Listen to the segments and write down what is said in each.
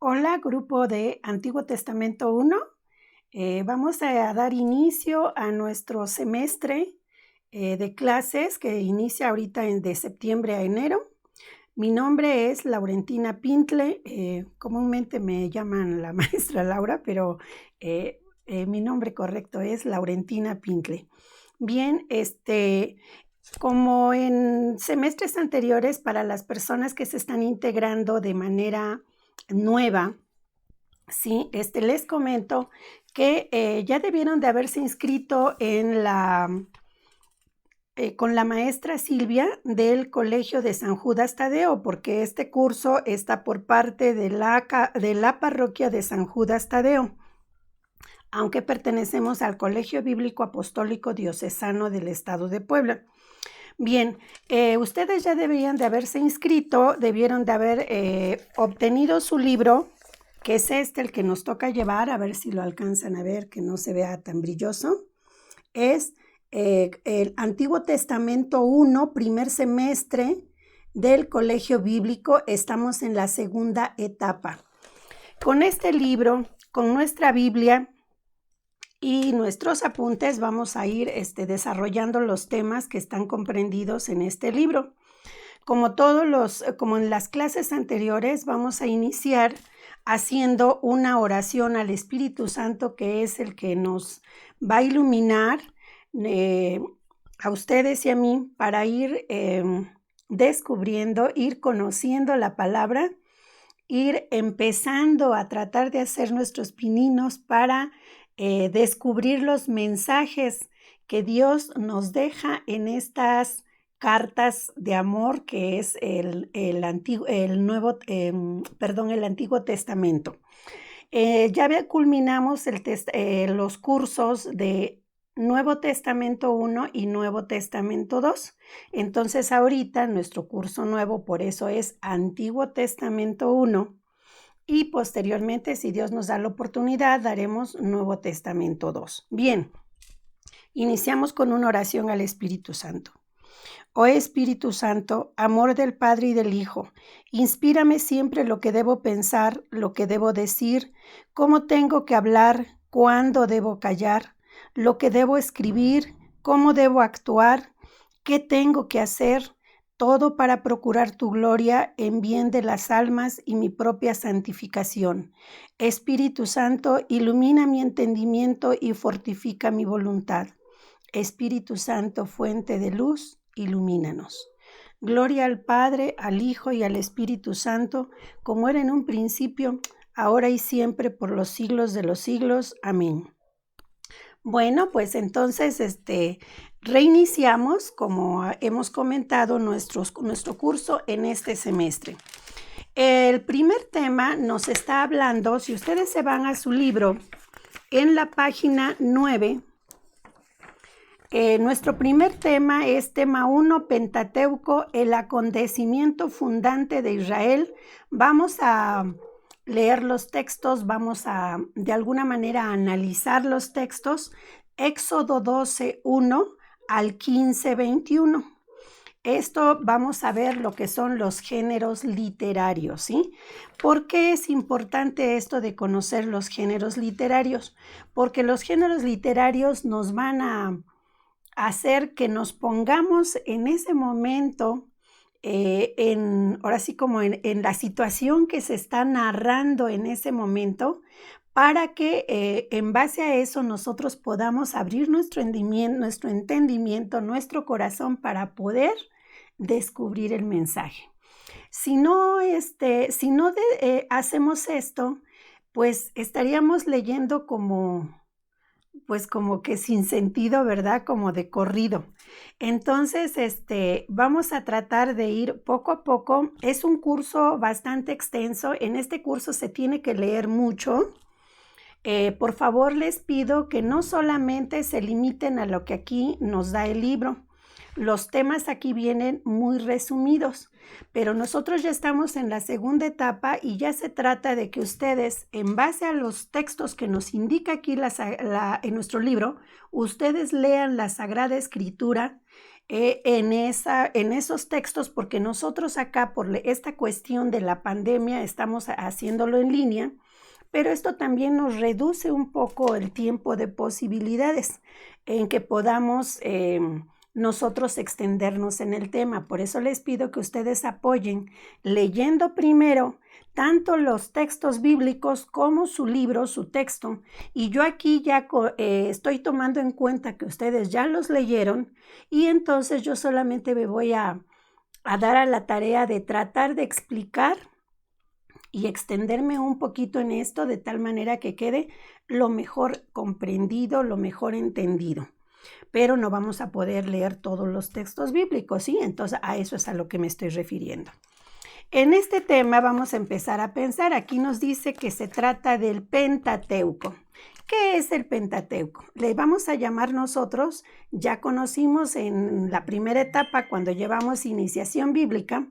Hola, grupo de Antiguo Testamento 1. Vamos a dar inicio a nuestro semestre de clases que inicia ahorita de septiembre a enero. Mi nombre es Laurentina Pintle, comúnmente me llaman la maestra Laura, pero mi nombre correcto es Laurentina Pintle. Bien, como en semestres anteriores, para las personas que se están integrando de manera nueva, sí, les comento que ya debieron de haberse inscrito en con la maestra Silvia del Colegio de San Judas Tadeo, porque este curso está por parte de la parroquia de San Judas Tadeo, aunque pertenecemos al Colegio Bíblico Apostólico Diocesano del Estado de Puebla. Bien, ustedes ya deberían de haberse inscrito, debieron de haber obtenido su libro, que es el que nos toca llevar, a ver si lo alcanzan a ver, que no se vea tan brilloso. Es el Antiguo Testamento 1, primer semestre del Colegio Bíblico. Estamos en la segunda etapa. Con este libro, con nuestra Biblia y nuestros apuntes, vamos a ir desarrollando los temas que están comprendidos en este libro. Como en las clases anteriores, vamos a iniciar haciendo una oración al Espíritu Santo, que es el que nos va a iluminar a ustedes y a mí para ir descubriendo, ir conociendo la palabra, ir empezando a tratar de hacer nuestros pininos para descubrir los mensajes que Dios nos deja en estas cartas de amor, que es el Antiguo Testamento. Ya culminamos los cursos de Nuevo Testamento 1 y Nuevo Testamento 2. Entonces ahorita nuestro curso nuevo, por eso es Antiguo Testamento 1. Y posteriormente, si Dios nos da la oportunidad, daremos Nuevo Testamento 2. Bien, iniciamos con una oración al Espíritu Santo. Oh Espíritu Santo, amor del Padre y del Hijo, inspírame siempre lo que debo pensar, lo que debo decir, cómo tengo que hablar, cuándo debo callar, lo que debo escribir, cómo debo actuar, qué tengo que hacer, todo para procurar tu gloria en bien de las almas y mi propia santificación. Espíritu Santo, ilumina mi entendimiento y fortifica mi voluntad. Espíritu Santo, fuente de luz, ilumínanos. Gloria al Padre, al Hijo y al Espíritu Santo, como era en un principio, ahora y siempre, por los siglos de los siglos. Amén. Bueno, pues entonces reiniciamos, como hemos comentado, nuestro curso en este semestre. El primer tema nos está hablando, si ustedes se van a su libro, en la página 9, nuestro primer tema es tema 1, Pentateuco, el acontecimiento fundante de Israel. Vamos a leer los textos, vamos a de alguna manera analizar los textos. Éxodo 12, 1 al 15, 21. Esto vamos a ver lo que son los géneros literarios, ¿sí? ¿Por qué es importante esto de conocer los géneros literarios? Porque los géneros literarios nos van a hacer que nos pongamos en ese momento, ahora sí como en la situación que se está narrando en ese momento, para que en base a eso nosotros podamos abrir nuestro entendimiento, nuestro corazón para poder descubrir el mensaje. Si no hacemos esto, pues estaríamos leyendo como que sin sentido, ¿verdad? Como de corrido. Entonces, vamos a tratar de ir poco a poco. Es un curso bastante extenso. En este curso se tiene que leer mucho. Por favor, les pido que no solamente se limiten a lo que aquí nos da el libro. Los temas aquí vienen muy resumidos, pero nosotros ya estamos en la segunda etapa y ya se trata de que ustedes, en base a los textos que nos indica aquí en nuestro libro, ustedes lean la Sagrada Escritura en esos textos, porque nosotros acá por esta cuestión de la pandemia estamos haciéndolo en línea, pero esto también nos reduce un poco el tiempo de posibilidades en que podamos nosotros extendernos en el tema. Por eso les pido que ustedes apoyen leyendo primero tanto los textos bíblicos como su libro, su texto. Y yo aquí ya estoy tomando en cuenta que ustedes ya los leyeron y entonces yo solamente me voy a dar a la tarea de tratar de explicar y extenderme un poquito en esto de tal manera que quede lo mejor comprendido, lo mejor entendido. Pero no vamos a poder leer todos los textos bíblicos, ¿sí? Entonces a eso es a lo que me estoy refiriendo. En este tema vamos a empezar a pensar. Aquí nos dice que se trata del Pentateuco. ¿Qué es el Pentateuco? Le vamos a llamar nosotros, ya conocimos en la primera etapa cuando llevamos iniciación bíblica,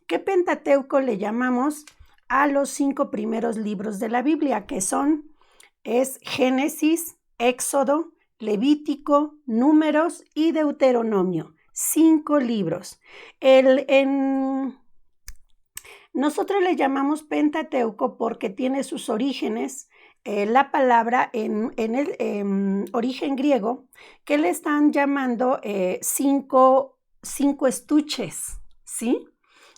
¿qué Pentateuco le llamamos a los 5 primeros libros de la Biblia, que es Génesis, Éxodo, Levítico, Números y Deuteronomio? 5 libros. Nosotros le llamamos Pentateuco porque tiene sus orígenes, la palabra en el origen griego, que le están llamando 5 estuches, ¿sí?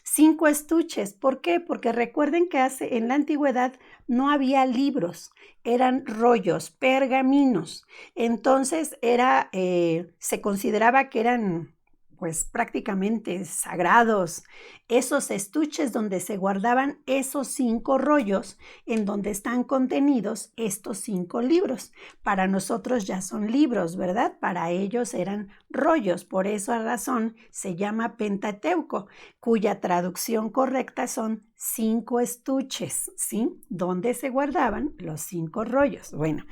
5 estuches. ¿Por qué? Porque recuerden que en la antigüedad no había libros, eran rollos, pergaminos. Entonces se consideraba que eran pues prácticamente sagrados esos estuches donde se guardaban esos 5 rollos en donde están contenidos estos 5 libros. Para nosotros ya son libros, ¿verdad? Para ellos eran rollos, por esa razón se llama Pentateuco, cuya traducción correcta son 5 estuches, ¿sí? Donde se guardaban los 5 rollos. Bueno,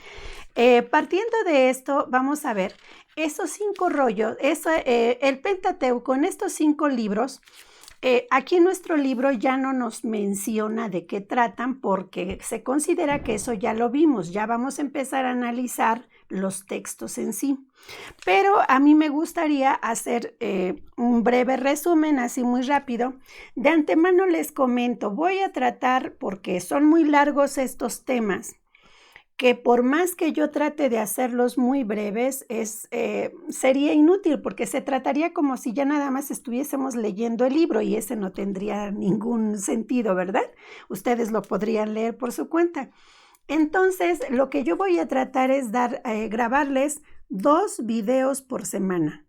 partiendo de esto, vamos a ver esos 5 rollos, el Pentateuco, en estos 5 libros. Aquí en nuestro libro ya no nos menciona de qué tratan porque se considera que eso ya lo vimos, ya vamos a empezar a analizar los textos en sí. Pero a mí me gustaría hacer un breve resumen, así muy rápido. De antemano les comento, voy a tratar, porque son muy largos estos temas, que por más que yo trate de hacerlos muy breves, sería inútil porque se trataría como si ya nada más estuviésemos leyendo el libro y ese no tendría ningún sentido, ¿verdad? Ustedes lo podrían leer por su cuenta. Entonces, lo que yo voy a tratar es grabarles 2 videos por semana.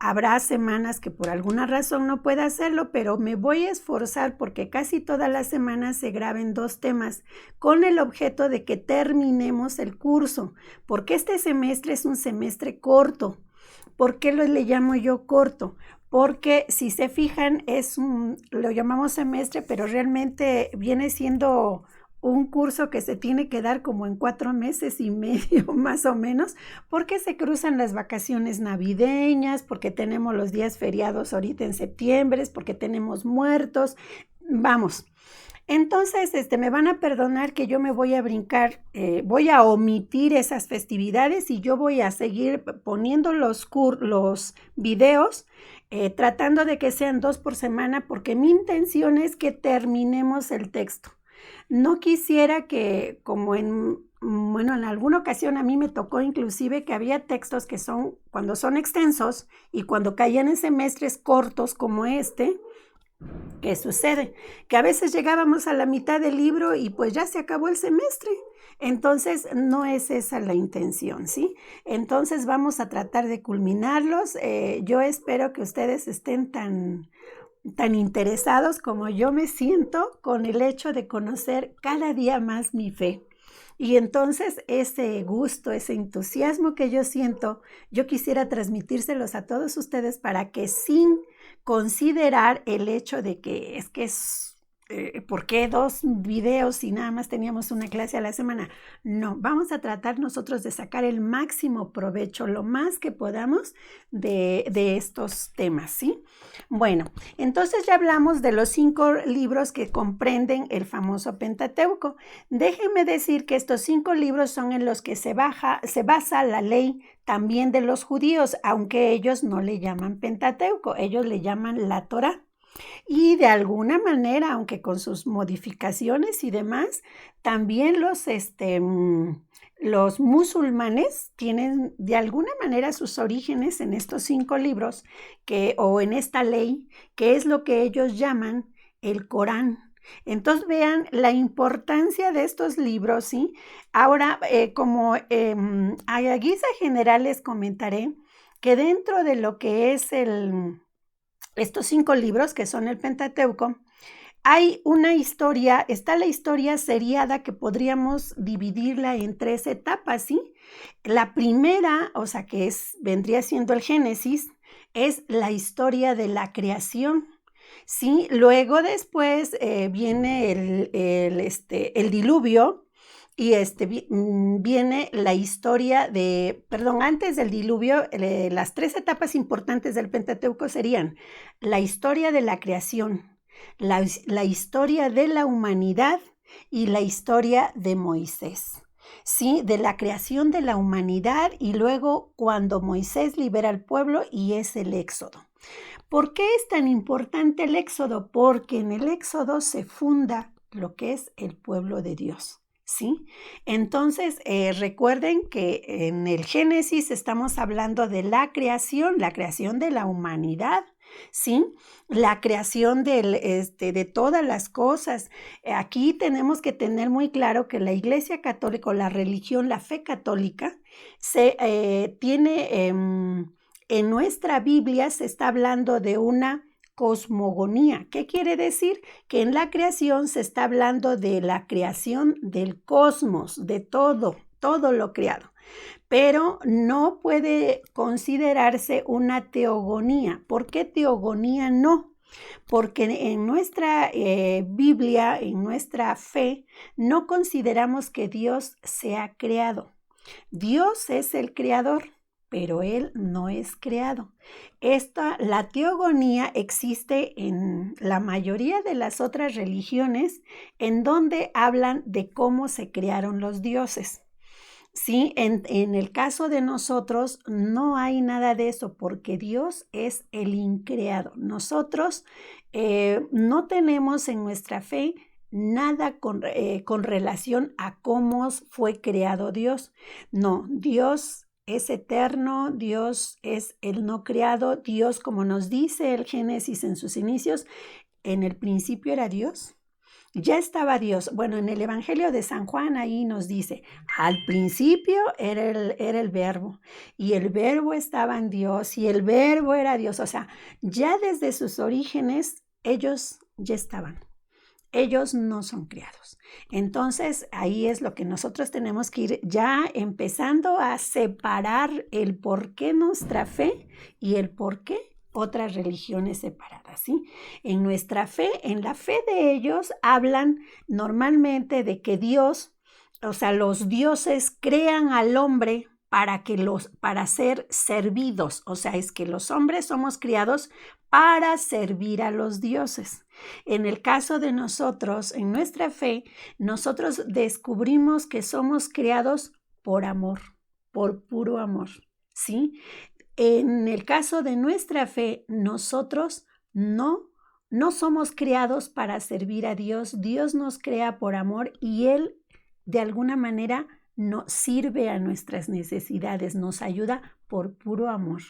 Habrá semanas que por alguna razón no pueda hacerlo, pero me voy a esforzar porque casi todas las semanas se graben 2 temas con el objeto de que terminemos el curso, porque este semestre es un semestre corto. ¿Por qué le llamo yo corto? Porque si se fijan, lo llamamos semestre, pero realmente viene siendo un curso que se tiene que dar como en 4 meses y medio más o menos, porque se cruzan las vacaciones navideñas, porque tenemos los días feriados ahorita en septiembre, porque tenemos muertos, vamos. Entonces, me van a perdonar que yo me voy a brincar, voy a omitir esas festividades y yo voy a seguir poniendo los videos, tratando de que sean 2 por semana, porque mi intención es que terminemos el texto. No quisiera que, como en alguna ocasión a mí me tocó inclusive que había textos que cuando son extensos y cuando caían en semestres cortos como este, ¿qué sucede? Que a veces llegábamos a la mitad del libro y pues ya se acabó el semestre. Entonces, no es esa la intención, ¿sí? Entonces, vamos a tratar de culminarlos. Yo espero que ustedes estén tan interesados como yo me siento con el hecho de conocer cada día más mi fe. Y entonces ese gusto, ese entusiasmo que yo siento, yo quisiera transmitírselos a todos ustedes para que sin considerar el hecho de que es ¿por qué 2 videos si nada más teníamos una clase a la semana? No, vamos a tratar nosotros de sacar el máximo provecho, lo más que podamos de estos temas, ¿sí? Bueno, entonces ya hablamos de los 5 libros que comprenden el famoso Pentateuco. Déjenme decir que estos 5 libros son en los que se basa la ley también de los judíos, aunque ellos no le llaman Pentateuco, ellos le llaman la Torá. Y de alguna manera, aunque con sus modificaciones y demás, también los musulmanes tienen de alguna manera sus orígenes en estos 5 libros o en esta ley, que es lo que ellos llaman el Corán. Entonces vean la importancia de estos libros, ¿sí? Ahora, como a guisa general les comentaré que dentro de lo que es estos 5 libros que son el Pentateuco, hay una historia, está la historia seriada que podríamos dividirla en 3 etapas, ¿sí? La primera, o sea, vendría siendo el Génesis, es la historia de la creación, ¿sí? Luego después viene el diluvio, y viene la historia antes del diluvio, las 3 etapas importantes del Pentateuco serían la historia de la creación, la historia de la humanidad y la historia de Moisés. Sí, de la creación de la humanidad y luego cuando Moisés libera al pueblo y es el Éxodo. ¿Por qué es tan importante el Éxodo? Porque en el Éxodo se funda lo que es el pueblo de Dios. ¿Sí? Entonces, recuerden que en el Génesis estamos hablando de la creación de la humanidad, ¿sí? La creación de todas las cosas. Aquí tenemos que tener muy claro que la Iglesia Católica o la religión, la fe católica, tiene, en nuestra Biblia se está hablando de una cosmogonía. ¿Qué quiere decir? Que en la creación se está hablando de la creación del cosmos, de todo lo creado. Pero no puede considerarse una teogonía. ¿Por qué teogonía no? Porque en nuestra Biblia, en nuestra fe, no consideramos que Dios sea creado. Dios es el creador, pero Él no es creado. La teogonía existe en la mayoría de las otras religiones en donde hablan de cómo se crearon los dioses. Sí, en el caso de nosotros no hay nada de eso porque Dios es el increado. Nosotros no tenemos en nuestra fe nada con relación a cómo fue creado Dios. No, Dios es eterno, Dios es el no creado, Dios, como nos dice el Génesis en sus inicios, en el principio era Dios. Ya estaba Dios. Bueno, en el Evangelio de San Juan ahí nos dice, al principio era el verbo y el verbo estaba en Dios y el verbo era Dios. O sea, ya desde sus orígenes ellos ya estaban. Ellos no son creados. Entonces, ahí es lo que nosotros tenemos que ir ya empezando a separar el por qué nuestra fe y el por qué otras religiones separadas, ¿sí? En nuestra fe, en la fe de ellos, hablan normalmente de que Dios, o sea, los dioses crean al hombre para ser servidos, o sea, es que los hombres somos criados para servir a los dioses. En el caso de nosotros, en nuestra fe, nosotros descubrimos que somos creados por amor, por puro amor, ¿sí? En el caso de nuestra fe, nosotros no somos creados para servir a Dios. Dios nos crea por amor y Él, de alguna manera, nos sirve a nuestras necesidades, nos ayuda por puro amor.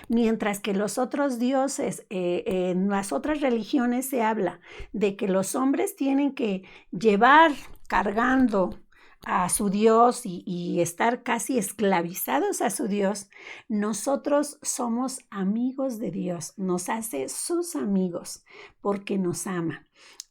Mientras que los otros dioses, en las otras religiones se habla de que los hombres tienen que llevar cargando a su Dios y estar casi esclavizados a su Dios. Nosotros somos amigos de Dios, nos hace sus amigos porque nos ama.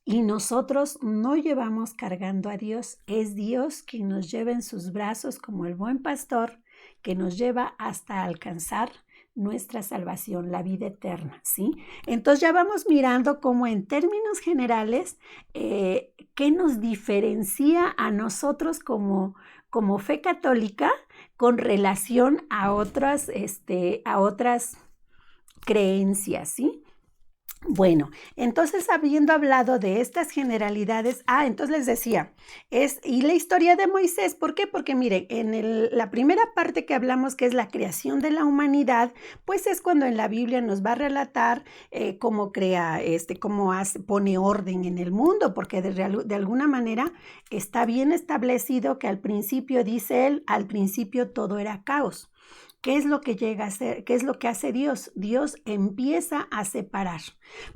Y nosotros no llevamos cargando a Dios, es Dios quien nos lleva en sus brazos como el buen pastor que nos lleva hasta alcanzar nuestra salvación, la vida eterna, ¿sí? Entonces ya vamos mirando cómo en términos generales, qué nos diferencia a nosotros como fe católica con relación a otras creencias, ¿sí? Bueno, entonces habiendo hablado de estas generalidades, entonces les decía, y la historia de Moisés, ¿por qué? Porque miren, en la primera parte que hablamos, que es la creación de la humanidad, pues es cuando en la Biblia nos va a relatar cómo crea, pone orden en el mundo, porque de alguna manera está bien establecido que al principio, dice él, al principio todo era caos. ¿Qué es lo que llega a ser? ¿Qué es lo que hace Dios? Dios empieza a separar,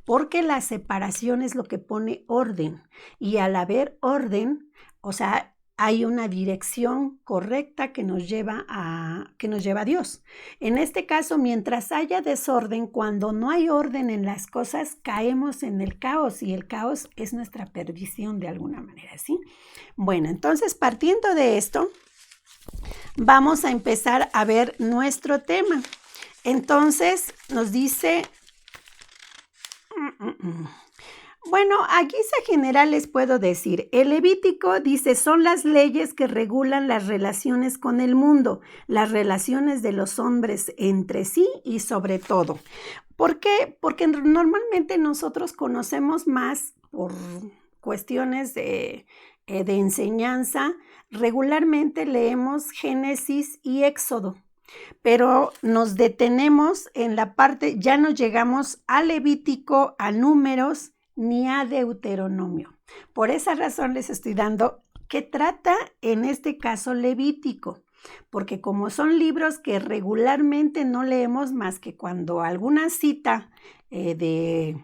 porque la separación es lo que pone orden. Y al haber orden, o sea, hay una dirección correcta que nos lleva a Dios. En este caso, mientras haya desorden, cuando no hay orden en las cosas, caemos en el caos, y el caos es nuestra perdición de alguna manera, ¿sí? Bueno, entonces, partiendo de esto, vamos a empezar a ver nuestro tema. Entonces, nos dice, bueno, aquí en general les puedo decir, el Levítico dice, son las leyes que regulan las relaciones con el mundo, las relaciones de los hombres entre sí y sobre todo. ¿Por qué? Porque normalmente nosotros conocemos más por cuestiones de enseñanza. Regularmente leemos Génesis y Éxodo, pero nos detenemos en la parte, ya no llegamos a Levítico, a Números, ni a Deuteronomio. Por esa razón les estoy dando qué trata en este caso Levítico, porque como son libros que regularmente no leemos más que cuando alguna cita de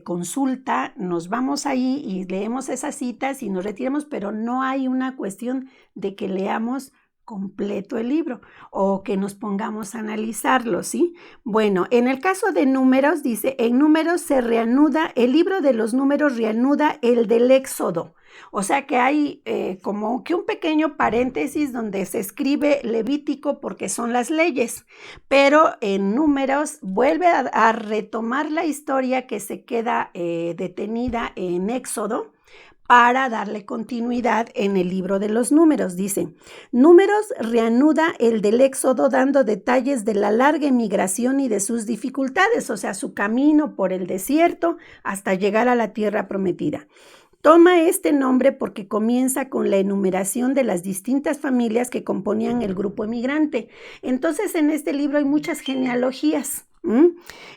consulta, nos vamos ahí y leemos esas citas y nos retiramos, pero no hay una cuestión de que leamos completo el libro o que nos pongamos a analizarlo, ¿sí? Bueno, en el caso de Números, dice, en Números se reanuda, el libro de los Números reanuda el del Éxodo. O sea que hay como que un pequeño paréntesis donde se escribe Levítico porque son las leyes, pero en Números vuelve a retomar la historia que se queda detenida en Éxodo para darle continuidad en el libro de los Números. Dice, Números reanuda el del Éxodo dando detalles de la larga emigración y de sus dificultades, o sea, su camino por el desierto hasta llegar a la tierra prometida. Toma este nombre porque comienza con la enumeración de las distintas familias que componían el grupo emigrante. Entonces, en este libro hay muchas genealogías.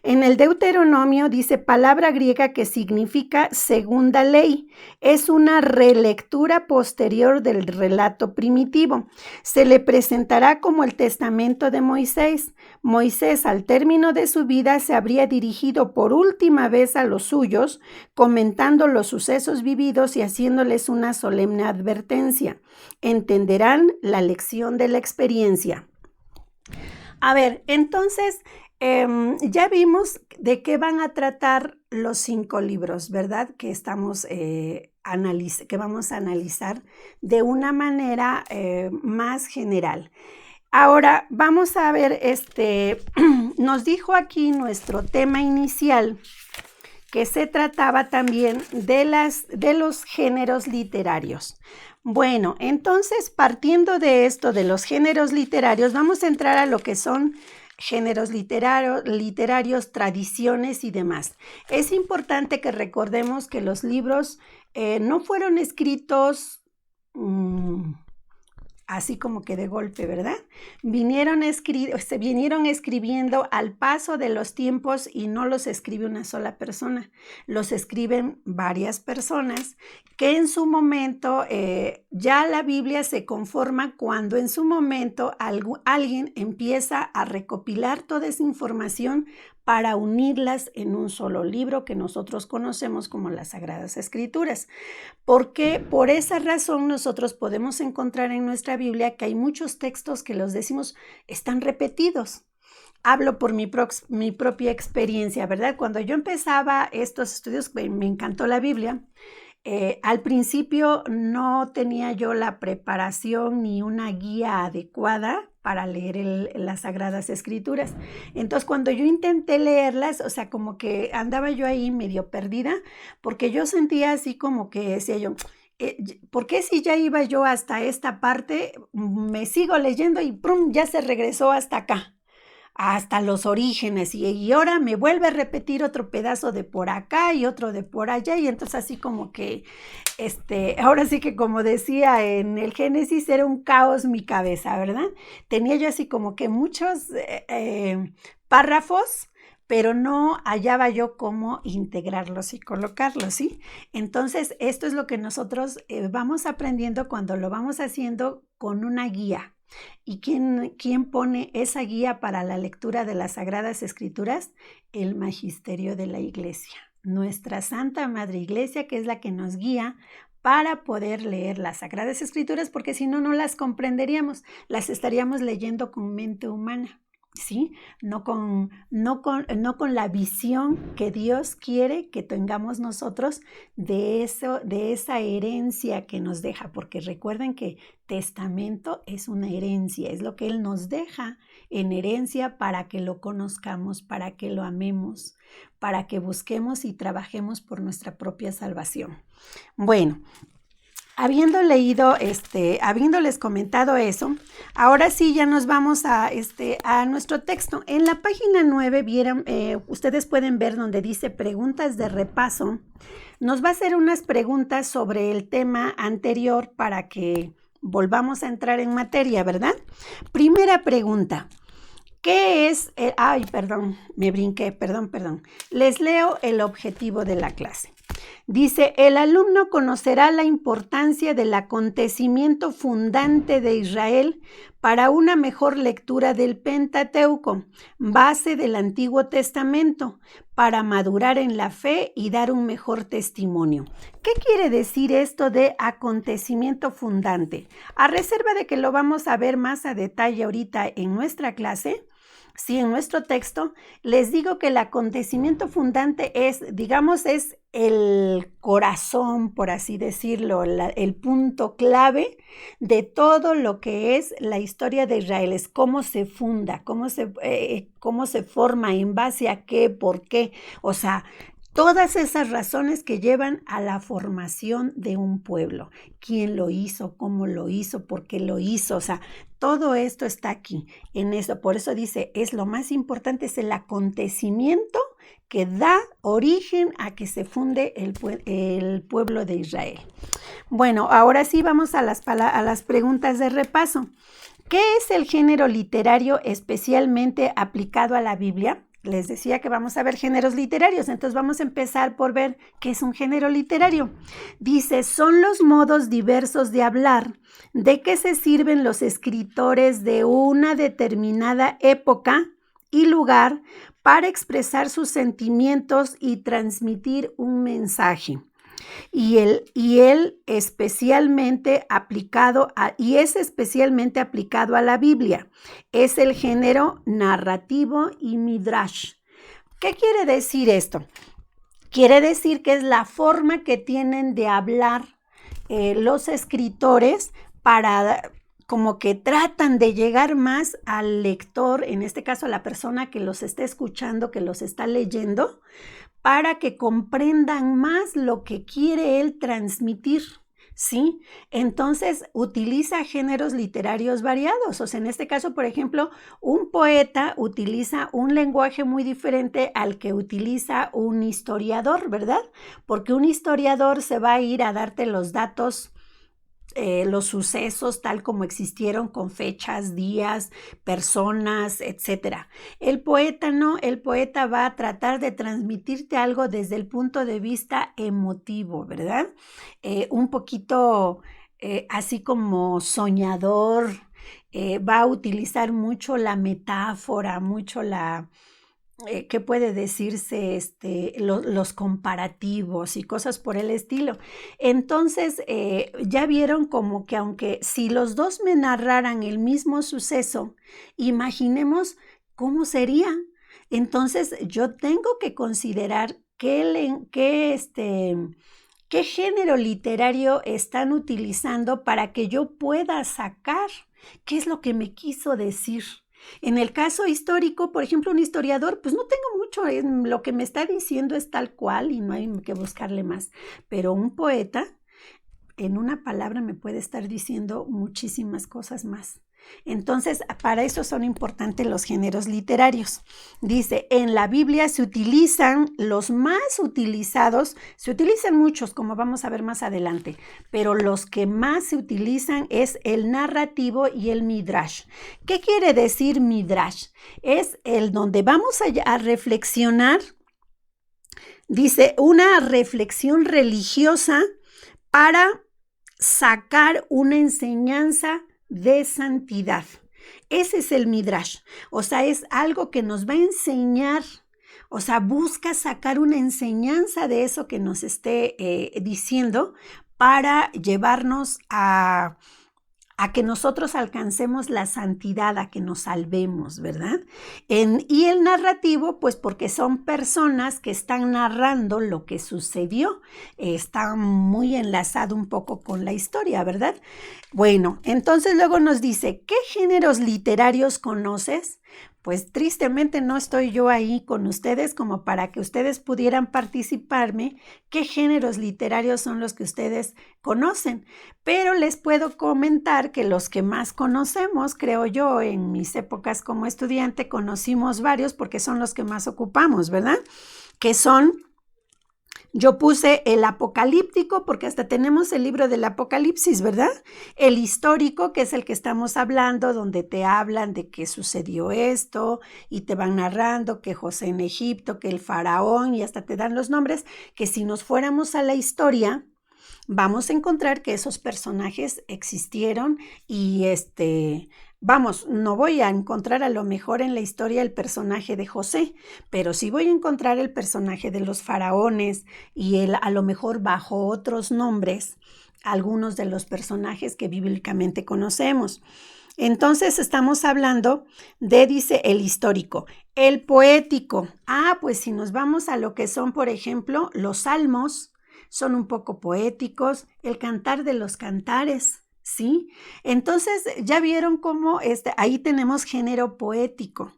En el Deuteronomio dice palabra griega que significa segunda ley. Es una relectura posterior del relato primitivo. Se le presentará como el testamento de Moisés. Moisés, al término de su vida, se habría dirigido por última vez a los suyos, comentando los sucesos vividos y haciéndoles una solemne advertencia. Entenderán la lección de la experiencia. A ver, entonces, ya vimos de qué van a tratar los 5 libros, ¿verdad? Que que vamos a analizar de una manera más general. Ahora vamos a ver, nos dijo aquí nuestro tema inicial que se trataba también de los géneros literarios. Bueno, entonces partiendo de esto, de los géneros literarios, vamos a entrar a lo que son géneros literarios, tradiciones y demás. Es importante que recordemos que los libros no fueron escritos así como que de golpe, ¿verdad? Se vinieron escribiendo al paso de los tiempos y no los escribe una sola persona, los escriben varias personas que en su momento, ya la Biblia se conforma cuando en su momento alguien empieza a recopilar toda esa información para unirlas en un solo libro que nosotros conocemos como las Sagradas Escrituras. Porque por esa razón nosotros podemos encontrar en nuestra Biblia que hay muchos textos que los decimos están repetidos. Hablo por mi propia experiencia, ¿verdad? Cuando yo empezaba estos estudios, me encantó la Biblia. Al principio no tenía yo la preparación ni una guía adecuada para leer las Sagradas Escrituras. Entonces, cuando yo intenté leerlas, o sea, como que andaba yo ahí medio perdida, porque yo sentía así como que decía yo, ¿por qué si ya iba yo hasta esta parte, me sigo leyendo y ¡prum! Ya se regresó hasta acá? Hasta los orígenes y ahora me vuelve a repetir otro pedazo de por acá y otro de por allá y entonces así como que ahora sí que como decía en el Génesis era un caos mi cabeza, ¿verdad? Tenía yo así como que muchos párrafos, pero no hallaba yo cómo integrarlos y colocarlos, ¿sí? Entonces esto es lo que nosotros vamos aprendiendo cuando lo vamos haciendo con una guía. ¿Y quién pone esa guía para la lectura de las Sagradas Escrituras? El magisterio de la Iglesia, nuestra Santa Madre Iglesia, que es la que nos guía para poder leer las Sagradas Escrituras, porque si no, no las comprenderíamos, las estaríamos leyendo con mente humana. ¿Sí? No con la visión que Dios quiere que tengamos nosotros de esa herencia que nos deja, porque recuerden que testamento es una herencia, es lo que Él nos deja en herencia para que lo conozcamos, para que lo amemos, para que busquemos y trabajemos por nuestra propia salvación. Bueno, habiendo leído, habiéndoles comentado eso, ahora sí ya nos vamos a nuestro texto. En la página 9, ustedes pueden ver donde dice preguntas de repaso. Nos va a hacer unas preguntas sobre el tema anterior para que volvamos a entrar en materia, ¿verdad? Primera pregunta. ¿Qué es? Me brinqué, perdón. Les leo el objetivo de la clase. Dice, el alumno conocerá la importancia del acontecimiento fundante de Israel para una mejor lectura del Pentateuco, base del Antiguo Testamento, para madurar en la fe y dar un mejor testimonio. ¿Qué quiere decir esto de acontecimiento fundante? A reserva de que lo vamos a ver más a detalle ahorita en nuestra clase, sí, en nuestro texto, les digo que el acontecimiento fundante es el corazón, por así decirlo, el punto clave de todo lo que es la historia de Israel, es cómo se funda, cómo se forma, en base a qué, por qué, o sea, todas esas razones que llevan a la formación de un pueblo. ¿Quién lo hizo? ¿Cómo lo hizo? ¿Por qué lo hizo? O sea, todo esto está aquí, en eso. Por eso dice, es lo más importante, es el acontecimiento que da origen a que se funde el pueblo de Israel. Bueno, ahora sí vamos a las preguntas de repaso. ¿Qué es el género literario especialmente aplicado a la Biblia? Les decía que vamos a ver géneros literarios, entonces vamos a empezar por ver qué es un género literario. Dice, son los modos diversos de hablar de que se sirven los escritores de una determinada época y lugar para expresar sus sentimientos y transmitir un mensaje. Y es especialmente aplicado a la Biblia. Es el género narrativo y midrash. ¿Qué quiere decir esto? Quiere decir que es la forma que tienen de hablar los escritores para como que tratan de llegar más al lector, en este caso a la persona que los está escuchando, que los está leyendo, para que comprendan más lo que quiere él transmitir, ¿sí? Entonces utiliza géneros literarios variados. O sea, en este caso, por ejemplo, un poeta utiliza un lenguaje muy diferente al que utiliza un historiador, ¿verdad? Porque un historiador se va a ir a darte los datos, los sucesos tal como existieron con fechas, días, personas, etc. El poeta no, el poeta va a tratar de transmitirte algo desde el punto de vista emotivo, ¿verdad? Un poquito así como soñador, va a utilizar mucho la metáfora, mucho ¿qué puede decirse? Los comparativos y cosas por el estilo. Entonces, ya vieron como que aunque si los dos me narraran el mismo suceso, imaginemos cómo sería. Entonces, yo tengo que considerar qué ¿Qué género literario están utilizando para que yo pueda sacar qué es lo que me quiso decir? En el caso histórico, por ejemplo, un historiador, pues no tengo mucho, lo que me está diciendo es tal cual y no hay que buscarle más. Pero un poeta, en una palabra me puede estar diciendo muchísimas cosas más. Entonces, para eso son importantes los géneros literarios. Dice, en la Biblia se utilizan los más utilizados, se utilizan muchos, como vamos a ver más adelante, pero los que más se utilizan es el narrativo y el midrash. ¿Qué quiere decir midrash? Es el donde vamos a reflexionar, dice, una reflexión religiosa para sacar una enseñanza de santidad. Ese es el midrash, o sea, es algo que nos va a enseñar, o sea, busca sacar una enseñanza de eso que nos esté diciendo para llevarnos a que nosotros alcancemos la santidad, a que nos salvemos, ¿verdad? Y el narrativo, pues porque son personas que están narrando lo que sucedió, está muy enlazado un poco con la historia, ¿verdad? Bueno, entonces luego nos dice, ¿qué géneros literarios conoces? Pues tristemente no estoy yo ahí con ustedes como para que ustedes pudieran participarme qué géneros literarios son los que ustedes conocen, pero les puedo comentar que los que más conocemos, creo yo, en mis épocas como estudiante conocimos varios porque son los que más ocupamos, ¿verdad? Que son... Yo puse el apocalíptico porque hasta tenemos el libro del Apocalipsis, ¿verdad? El histórico, que es el que estamos hablando, donde te hablan de que sucedió esto y te van narrando que José en Egipto, que el faraón y hasta te dan los nombres, que si nos fuéramos a la historia, vamos a encontrar que esos personajes existieron y vamos, no voy a encontrar a lo mejor en la historia el personaje de José, pero sí voy a encontrar el personaje de los faraones y a lo mejor bajo otros nombres, algunos de los personajes que bíblicamente conocemos. Entonces estamos hablando de, dice, el histórico, el poético. Pues si nos vamos a lo que son, por ejemplo, los salmos, son un poco poéticos, el cantar de los cantares, ¿sí? Entonces, ya vieron cómo ahí tenemos género poético.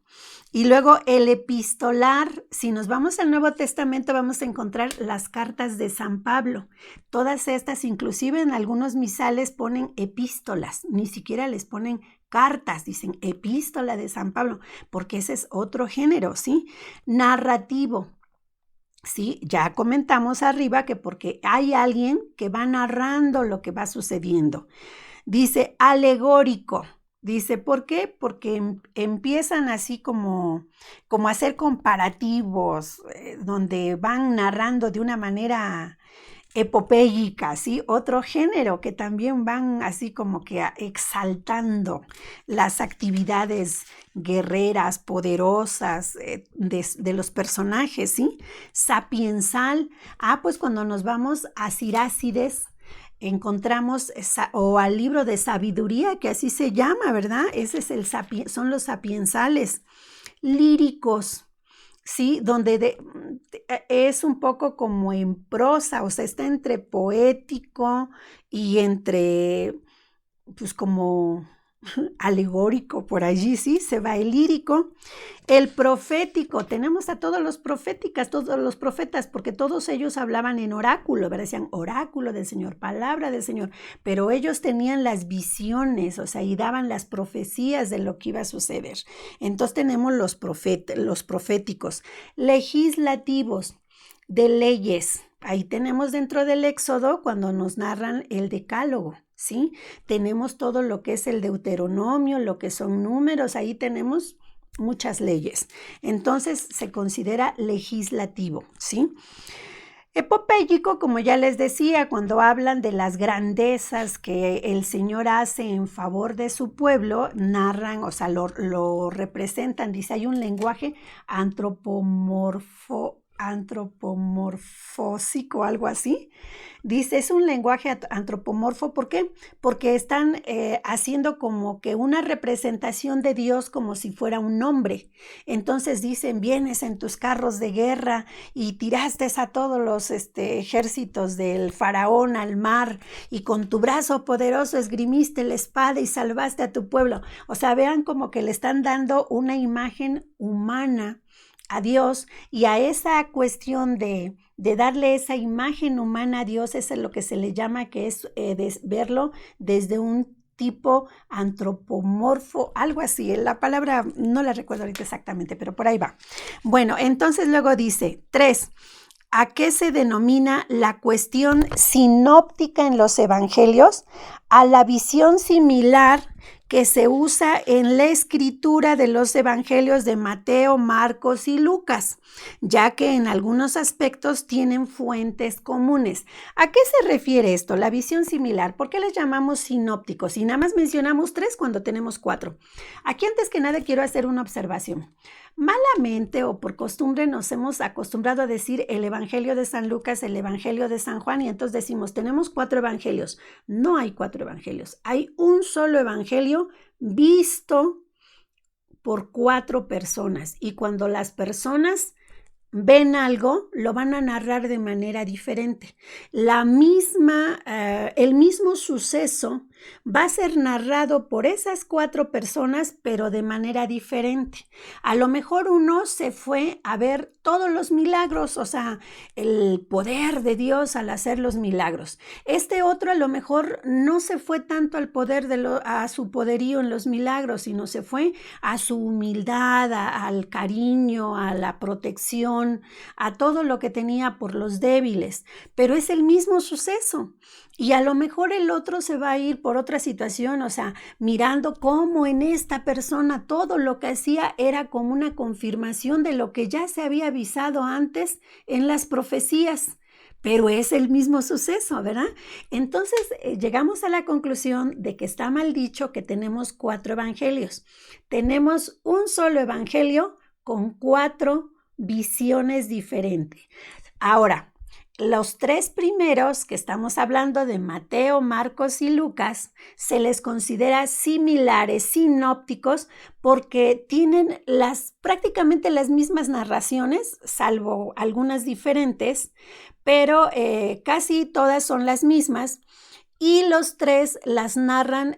Y luego el epistolar, si nos vamos al Nuevo Testamento, vamos a encontrar las cartas de San Pablo. Todas estas, inclusive en algunos misales ponen epístolas, ni siquiera les ponen cartas, dicen epístola de San Pablo, porque ese es otro género, ¿sí? Narrativo. Sí, ya comentamos arriba que porque hay alguien que va narrando lo que va sucediendo. Dice alegórico. Dice, ¿por qué? Porque empiezan así como a hacer comparativos, donde van narrando de una manera epopéyica, ¿sí? Otro género que también van así como que exaltando las actividades guerreras, poderosas de los personajes, ¿sí? Sapiensal, pues cuando nos vamos a Sirácides, encontramos, o al libro de sabiduría, que así se llama, ¿verdad? Ese es son los sapiensales. Líricos, ¿sí? Donde es un poco como en prosa, o sea, está entre poético y entre, pues como alegórico por allí, ¿sí? Se va el lírico. El profético, tenemos a todos los profetas, porque todos ellos hablaban en oráculo, ¿verdad? Decían oráculo del Señor, palabra del Señor, pero ellos tenían las visiones, o sea, y daban las profecías de lo que iba a suceder. Entonces tenemos los proféticos, legislativos, de leyes. Ahí tenemos dentro del Éxodo cuando nos narran el Decálogo, ¿sí? Tenemos todo lo que es el Deuteronomio, lo que son números, ahí tenemos muchas leyes. Entonces se considera legislativo, ¿sí? Epopéyico, como ya les decía, cuando hablan de las grandezas que el Señor hace en favor de su pueblo, narran, o sea, lo representan, dice, hay un lenguaje antropomorfósico, algo así. Dice, es un lenguaje antropomorfo. ¿Por qué? Porque están haciendo como que una representación de Dios como si fuera un hombre. Entonces dicen, vienes en tus carros de guerra y tiraste a todos los ejércitos del faraón al mar y con tu brazo poderoso esgrimiste la espada y salvaste a tu pueblo. O sea, vean como que le están dando una imagen humana a Dios, y a esa cuestión de darle esa imagen humana a Dios es lo que se le llama, que es verlo desde un tipo antropomorfo, algo así. La palabra no la recuerdo ahorita exactamente, pero por ahí va. Bueno, entonces luego dice 3. ¿A qué se denomina la cuestión sinóptica en los evangelios? A la visión similar que se usa en la escritura de los evangelios de Mateo, Marcos y Lucas, ya que en algunos aspectos tienen fuentes comunes. ¿A qué se refiere esto? La visión similar. ¿Por qué les llamamos sinópticos? Y nada más mencionamos 3 cuando tenemos 4. Aquí antes que nada quiero hacer una observación. Malamente o por costumbre nos hemos acostumbrado a decir el Evangelio de San Lucas, el Evangelio de San Juan, y entonces decimos, tenemos 4 evangelios. No hay 4 evangelios, hay un solo evangelio visto por 4 personas. Y cuando las personas ven algo, lo van a narrar de manera diferente. El mismo suceso va a ser narrado por esas 4 personas, pero de manera diferente. A lo mejor uno se fue a ver todos los milagros, o sea, el poder de Dios al hacer los milagros. Este otro a lo mejor no se fue tanto al poder a su poderío en los milagros, sino se fue a su humildad, al cariño, a la protección, a todo lo que tenía por los débiles, pero es el mismo suceso. Y a lo mejor el otro se va a ir por otra situación, o sea, mirando cómo en esta persona todo lo que hacía era como una confirmación de lo que ya se había avisado antes en las profecías. Pero es el mismo suceso, ¿verdad? Entonces llegamos a la conclusión de que está mal dicho que tenemos 4 evangelios. Tenemos un solo evangelio con 4 visiones diferentes. Ahora, los 3 primeros que estamos hablando de Mateo, Marcos y Lucas se les considera similares, sinópticos, porque tienen prácticamente las mismas narraciones, salvo algunas diferentes, pero casi todas son las mismas, y los 3 las narran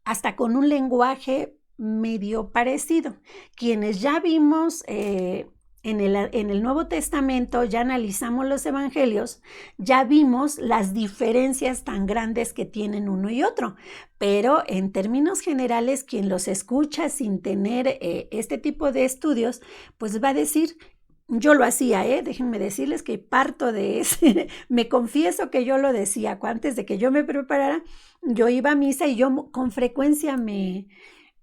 hasta con un lenguaje medio parecido. Quienes ya vimos en el Nuevo Testamento, ya analizamos los evangelios, ya vimos las diferencias tan grandes que tienen uno y otro, pero en términos generales, quien los escucha sin tener este tipo de estudios, pues va a decir, yo lo hacía, déjenme decirles que parto de ese, me confieso que yo lo decía, antes de que yo me preparara, yo iba a misa y yo con frecuencia me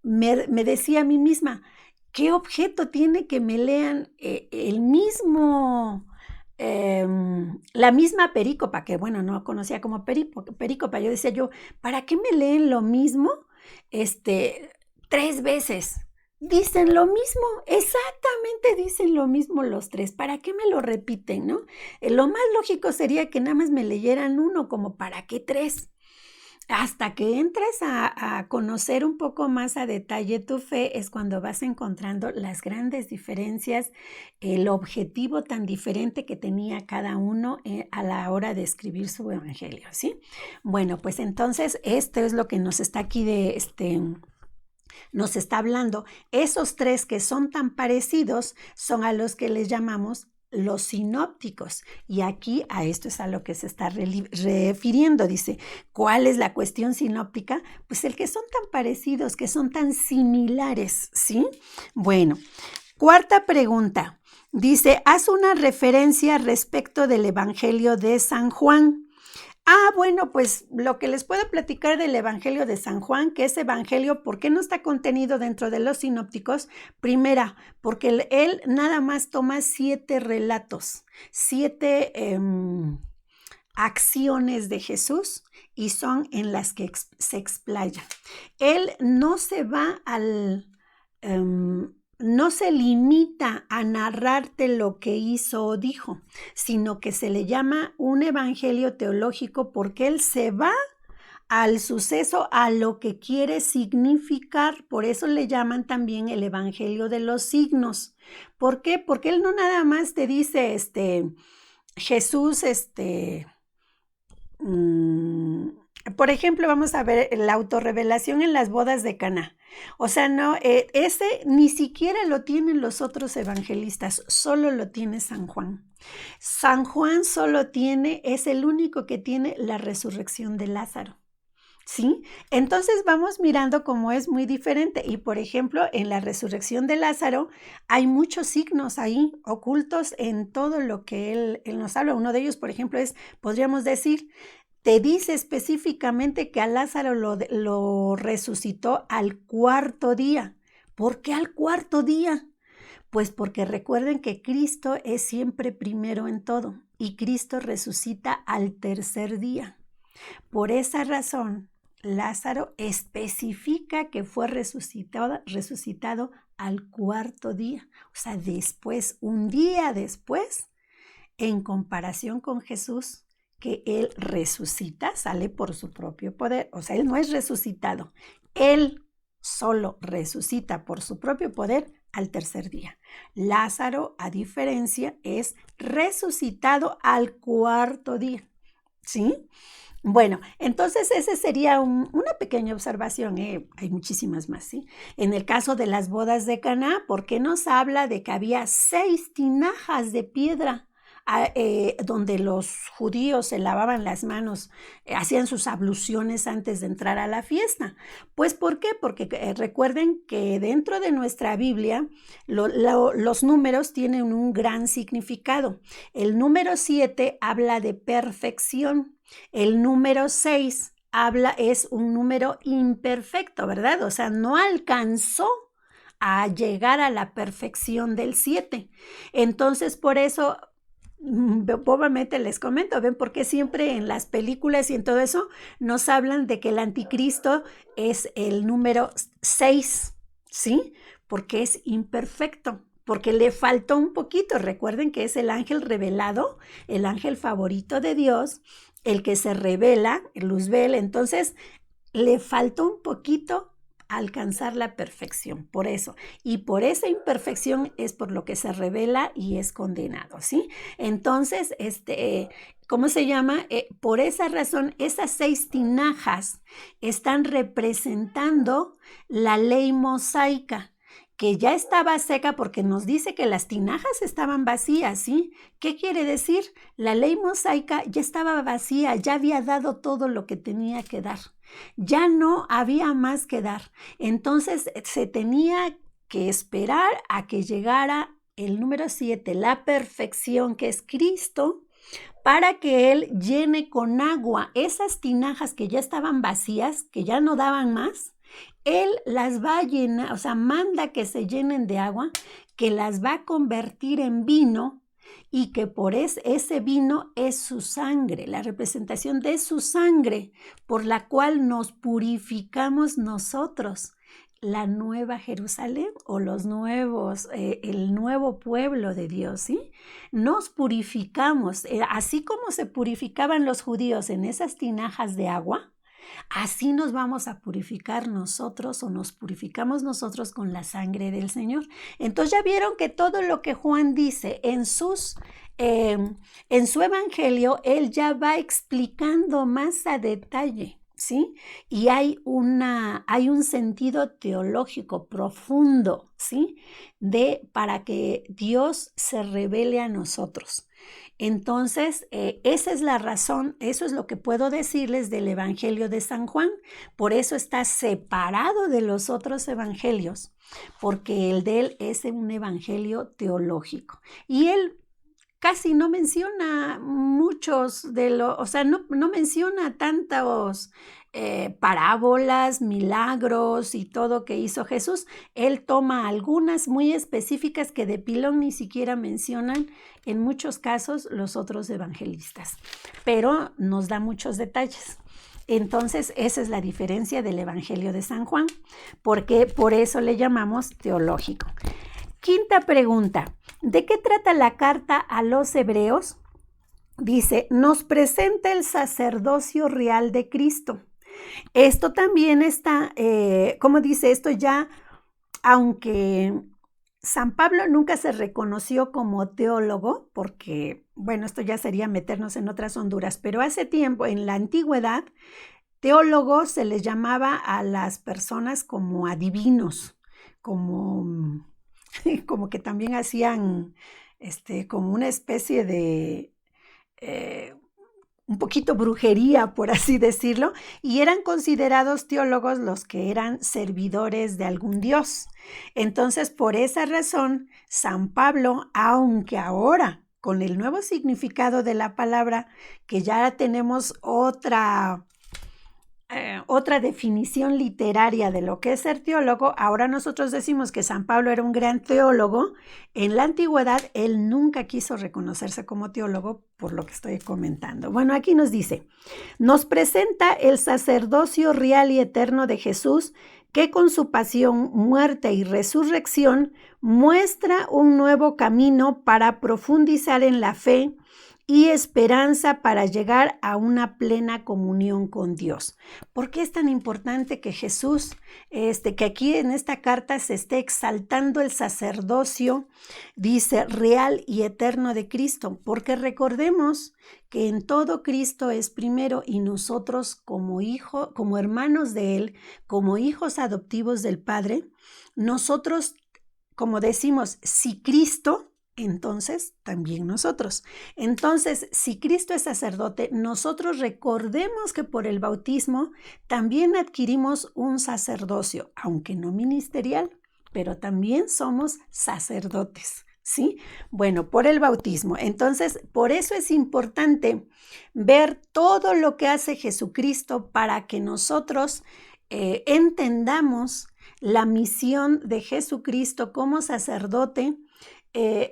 decía a mí misma, ¿qué objeto tiene que me lean la misma perícopa? Que bueno, no conocía como perícopa. Yo decía ¿para qué me leen lo mismo 3 veces? Dicen lo mismo, exactamente dicen lo mismo los 3. ¿Para qué me lo repiten, no? Lo más lógico sería que nada más me leyeran uno, como ¿para qué 3? Hasta que entres a conocer un poco más a detalle tu fe es cuando vas encontrando las grandes diferencias, el objetivo tan diferente que tenía cada uno a la hora de escribir su evangelio, ¿sí? Bueno, pues entonces esto es lo que nos está aquí nos está hablando. Esos 3 que son tan parecidos son a los que les llamamos los sinópticos, y aquí a esto es a lo que se está refiriendo. Dice, ¿cuál es la cuestión sinóptica? Pues el que son tan parecidos, que son tan similares, ¿sí? Bueno, 4ª pregunta, dice, haz una referencia respecto del Evangelio de San Juan. Bueno, pues lo que les puedo platicar del Evangelio de San Juan, que ese Evangelio, ¿por qué no está contenido dentro de los sinópticos? Primera, porque él nada más toma 7 relatos, 7 acciones de Jesús, y son en las que se explaya. Él no se va no se limita a narrarte lo que hizo o dijo, sino que se le llama un evangelio teológico porque él se va al suceso, a lo que quiere significar. Por eso le llaman también el evangelio de los signos. ¿Por qué? Porque él no nada más te dice, Jesús, por ejemplo, vamos a ver la autorrevelación en las bodas de Caná. O sea, no, ese ni siquiera lo tienen los otros evangelistas, solo lo tiene San Juan. San Juan solo tiene, es el único que tiene la resurrección de Lázaro. ¿Sí? Entonces vamos mirando cómo es muy diferente. Y por ejemplo, en la resurrección de Lázaro hay muchos signos ahí ocultos en todo lo que él nos habla. Uno de ellos, por ejemplo, podríamos decir, te dice específicamente que a Lázaro lo resucitó al cuarto día. ¿Por qué al cuarto día? Pues porque recuerden que Cristo es siempre primero en todo y Cristo resucita al tercer día. Por esa razón, Lázaro especifica que fue resucitado al cuarto día, o sea, después, un día después, en comparación con Jesús, que él resucita, sale por su propio poder, o sea, él no es resucitado, él solo resucita por su propio poder al tercer día. Lázaro, a diferencia, es resucitado al cuarto día, ¿sí? Bueno, entonces esa sería una pequeña observación, hay muchísimas más, ¿sí? En el caso de las bodas de Caná, ¿por qué nos habla de que había 6 tinajas de piedra donde los judíos se lavaban las manos, hacían sus abluciones antes de entrar a la fiesta? Pues ¿por qué? Porque recuerden que dentro de nuestra Biblia los números tienen un gran significado. El número 7 habla de perfección. El número 6 es un número imperfecto, ¿verdad? O sea, no alcanzó a llegar a la perfección del 7. Entonces, por eso, bobamente les comento, ¿ven? Porque siempre en las películas y en todo eso nos hablan de que el anticristo es el número 6, ¿sí? Porque es imperfecto. Porque le faltó un poquito. Recuerden que es el ángel revelado, el ángel favorito de Dios, el que se revela, Luzbel. Entonces, le faltó un poquito alcanzar la perfección, por eso. Y por esa imperfección es por lo que se revela y es condenado, ¿sí? Entonces, ¿cómo se llama? Por esa razón, esas 6 tinajas están representando la ley mosaica, que ya estaba seca porque nos dice que las tinajas estaban vacías, ¿sí? ¿Qué quiere decir? La ley mosaica ya estaba vacía, ya había dado todo lo que tenía que dar. Ya no había más que dar. Entonces se tenía que esperar a que llegara el número 7, la perfección, que es Cristo, para que Él llene con agua esas tinajas que ya estaban vacías, que ya no daban más. Él las va a llenar, o sea, manda que se llenen de agua, que las va a convertir en vino y que por ese vino es su sangre, la representación de su sangre, por la cual nos purificamos nosotros, la nueva Jerusalén o el nuevo pueblo de Dios, ¿sí? Nos purificamos, así como se purificaban los judíos en esas tinajas de agua. Así nos vamos a purificar nosotros o nos purificamos nosotros con la sangre del Señor. Entonces ya vieron que todo lo que Juan dice en su evangelio, él ya va explicando más a detalle, ¿sí? Y hay un sentido teológico profundo, ¿sí? Para que Dios se revele a nosotros. Entonces, esa es la razón, eso es lo que puedo decirles del Evangelio de San Juan. Por eso está separado de los otros evangelios, porque el de él es un evangelio teológico. Y él casi no menciona no menciona tantos parábolas, milagros y todo que hizo Jesús. Él toma algunas muy específicas que de pilón ni siquiera mencionan en muchos casos los otros evangelistas, pero nos da muchos detalles. Entonces, esa es la diferencia del Evangelio de San Juan, porque por eso le llamamos teológico. Quinta pregunta. ¿De qué trata la carta a los hebreos? Dice, nos presenta el sacerdocio real de Cristo. Esto también está, como dice, esto ya, aunque San Pablo nunca se reconoció como teólogo, porque, bueno, esto ya sería meternos en otras honduras, pero hace tiempo, en la antigüedad, teólogos se les llamaba a las personas como adivinos, como como que también hacían como una especie de un poquito brujería, por así decirlo, y eran considerados teólogos los que eran servidores de algún dios. Entonces, por esa razón, San Pablo, aunque ahora con el nuevo significado de la palabra, que ya tenemos otra definición literaria de lo que es ser teólogo, ahora nosotros decimos que San Pablo era un gran teólogo. En la antigüedad él nunca quiso reconocerse como teólogo por lo que estoy comentando. Bueno, aquí nos dice, nos presenta el sacerdocio real y eterno de Jesús, que con su pasión, muerte y resurrección muestra un nuevo camino para profundizar en la fe y esperanza para llegar a una plena comunión con Dios. ¿Por qué es tan importante que Jesús, que aquí en esta carta se esté exaltando el sacerdocio, dice, real y eterno de Cristo? Porque recordemos que en todo Cristo es primero y nosotros como hijos, como hermanos de Él, como hijos adoptivos del Padre, nosotros, como decimos, si Cristo, entonces también nosotros. Entonces, si Cristo es sacerdote, nosotros recordemos que por el bautismo también adquirimos un sacerdocio, aunque no ministerial, pero también somos sacerdotes, ¿sí? Bueno, por el bautismo. Entonces, por eso es importante ver todo lo que hace Jesucristo para que nosotros entendamos la misión de Jesucristo como sacerdote,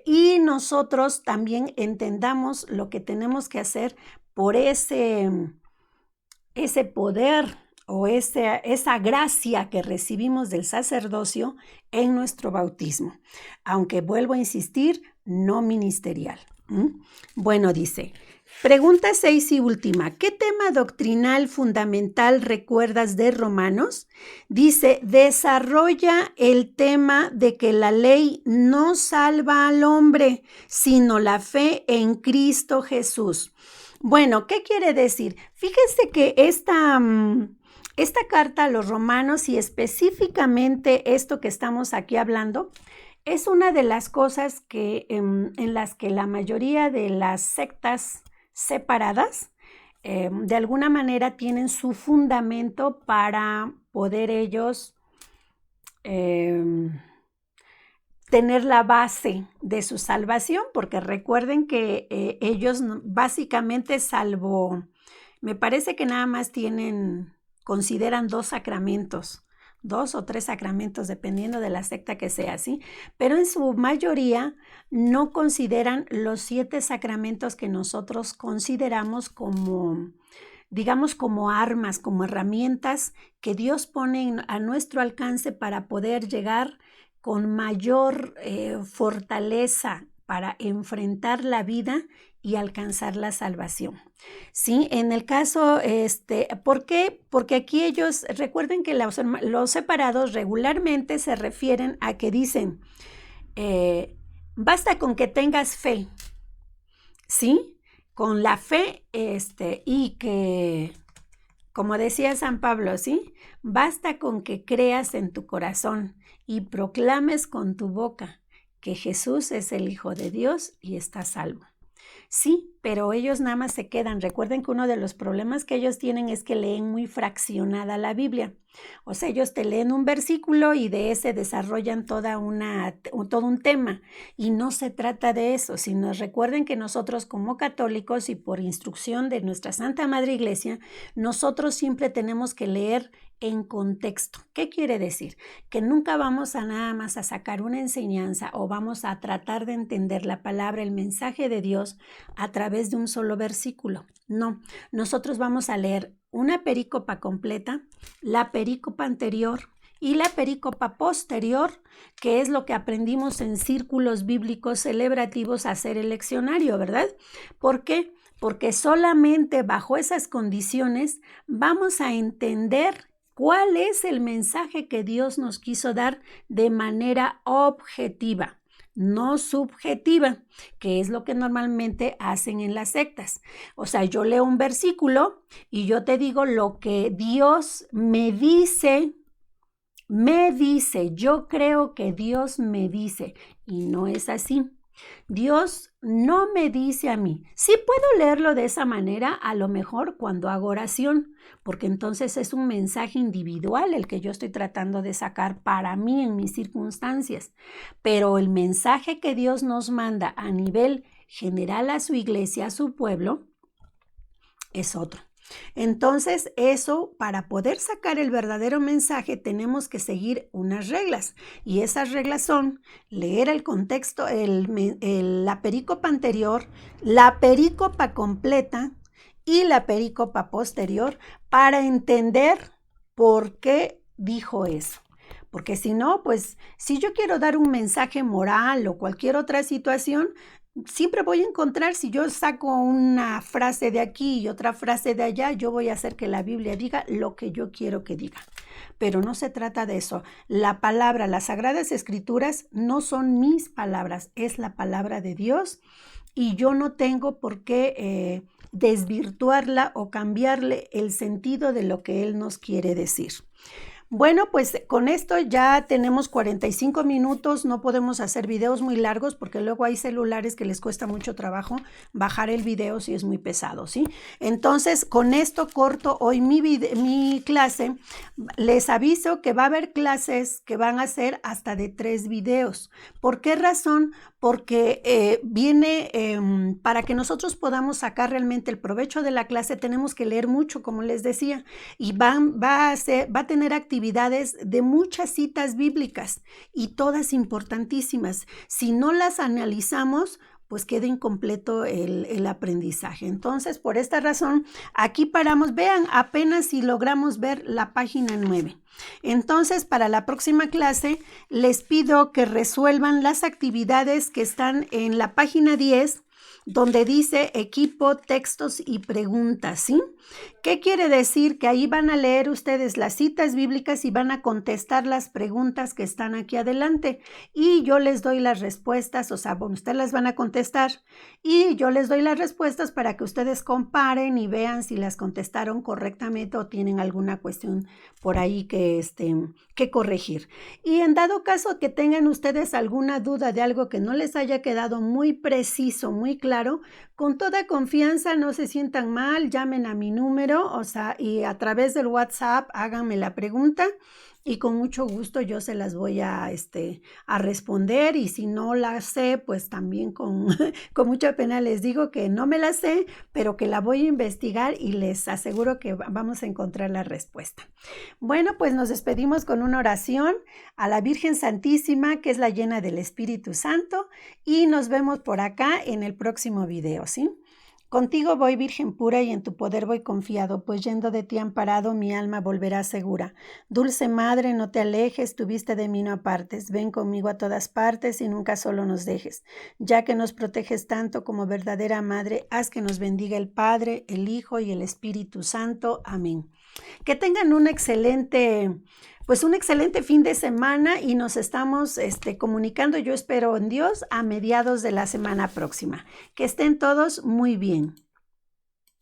y nosotros también entendamos lo que tenemos que hacer por ese poder o esa gracia que recibimos del sacerdocio en nuestro bautismo, aunque vuelvo a insistir, no ministerial. Bueno, dice, pregunta 6 y última. ¿Qué tema doctrinal fundamental recuerdas de Romanos? Dice, desarrolla el tema de que la ley no salva al hombre, sino la fe en Cristo Jesús. Bueno, ¿qué quiere decir? Fíjense que esta carta a los romanos y específicamente esto que estamos aquí hablando, es una de las cosas que, en las que la mayoría de las sectas separadas de alguna manera tienen su fundamento para poder ellos tener la base de su salvación, porque recuerden que ellos básicamente, salvo, me parece que nada más consideran 2 sacramentos, 2 o 3 sacramentos, dependiendo de la secta que sea, ¿sí? Pero en su mayoría no consideran los 7 sacramentos que nosotros consideramos como, digamos, como armas, como herramientas que Dios pone a nuestro alcance para poder llegar con mayor fortaleza para enfrentar la vida y alcanzar la salvación. Sí, en el caso, ¿por qué? Porque aquí ellos, recuerden que los separados regularmente se refieren a que dicen, basta con que tengas fe, ¿sí? Con la fe, y que, como decía San Pablo, ¿sí? Basta con que creas en tu corazón y proclames con tu boca que Jesús es el Hijo de Dios y estás salvo. Sí, pero ellos nada más se quedan. Recuerden que uno de los problemas que ellos tienen es que leen muy fraccionada la Biblia. O sea, ellos te leen un versículo y de ese desarrollan todo un tema. Y no se trata de eso, sino recuerden que nosotros como católicos y por instrucción de nuestra Santa Madre Iglesia, nosotros siempre tenemos que leer en contexto. ¿Qué quiere decir? Que nunca vamos a nada más a sacar una enseñanza o vamos a tratar de entender la palabra, el mensaje de Dios a través de un solo versículo. No, nosotros vamos a leer una perícopa completa, la perícopa anterior y la perícopa posterior, que es lo que aprendimos en círculos bíblicos celebrativos a hacer el leccionario, ¿verdad? ¿Por qué? Porque solamente bajo esas condiciones vamos a entender cuál es el mensaje que Dios nos quiso dar de manera objetiva, no subjetiva, que es lo que normalmente hacen en las sectas. O sea, yo leo un versículo y yo te digo lo que Dios me dice, yo creo que Dios me dice, y no es así. Dios no me dice a mí. Sí puedo leerlo de esa manera, a lo mejor cuando hago oración, porque entonces es un mensaje individual el que yo estoy tratando de sacar para mí en mis circunstancias. Pero el mensaje que Dios nos manda a nivel general a su iglesia, a su pueblo, es otro. Entonces, eso, para poder sacar el verdadero mensaje, tenemos que seguir unas reglas. Y esas reglas son leer el contexto, la perícopa anterior, la perícopa completa y la perícopa posterior para entender por qué dijo eso. Porque si no, pues, si yo quiero dar un mensaje moral o cualquier otra situación, siempre voy a encontrar, si yo saco una frase de aquí y otra frase de allá, yo voy a hacer que la Biblia diga lo que yo quiero que diga. Pero no se trata de eso. La palabra, las Sagradas Escrituras no son mis palabras, es la palabra de Dios y yo no tengo por qué desvirtuarla o cambiarle el sentido de lo que Él nos quiere decir. Bueno, pues con esto ya tenemos 45 minutos, no podemos hacer videos muy largos porque luego hay celulares que les cuesta mucho trabajo bajar el video si es muy pesado, ¿sí? Entonces, con esto corto hoy mi clase. Les aviso que va a haber clases que van a ser hasta de 3 videos. ¿Por qué razón? Porque viene, para que nosotros podamos sacar realmente el provecho de la clase, tenemos que leer mucho, como les decía, y va a tener actividades de muchas citas bíblicas y todas importantísimas. Si no las analizamos, pues queda incompleto el aprendizaje. Entonces, por esta razón, aquí paramos. Vean, apenas si logramos ver la página 9. Entonces, para la próxima clase, les pido que resuelvan las actividades que están en la página 10, donde dice equipo, textos y preguntas, ¿sí? ¿Qué quiere decir? Que ahí van a leer ustedes las citas bíblicas y van a contestar las preguntas que están aquí adelante. Y yo les doy las respuestas, o sea, bueno, ustedes las van a contestar y yo les doy las respuestas para que ustedes comparen y vean si las contestaron correctamente o tienen alguna cuestión por ahí que corregir. Y en dado caso que tengan ustedes alguna duda de algo que no les haya quedado muy preciso, muy claro, con toda confianza, no se sientan mal, llamen a mi número, o sea, y a través del WhatsApp háganme la pregunta y con mucho gusto yo se las voy a responder, y si no la sé, pues también con mucha pena les digo que no me la sé, pero que la voy a investigar y les aseguro que vamos a encontrar la respuesta. Bueno, pues nos despedimos con una oración a la Virgen Santísima, que es la llena del Espíritu Santo, y nos vemos por acá en el próximo video, ¿sí? Contigo voy, Virgen pura, y en tu poder voy confiado, pues yendo de ti amparado, mi alma volverá segura. Dulce Madre, no te alejes, tu vista de mí no apartes. Ven conmigo a todas partes y nunca solo nos dejes. Ya que nos proteges tanto como verdadera Madre, haz que nos bendiga el Padre, el Hijo y el Espíritu Santo. Amén. Que tengan un excelente fin de semana y nos estamos comunicando, yo espero en Dios, a mediados de la semana próxima. Que estén todos muy bien.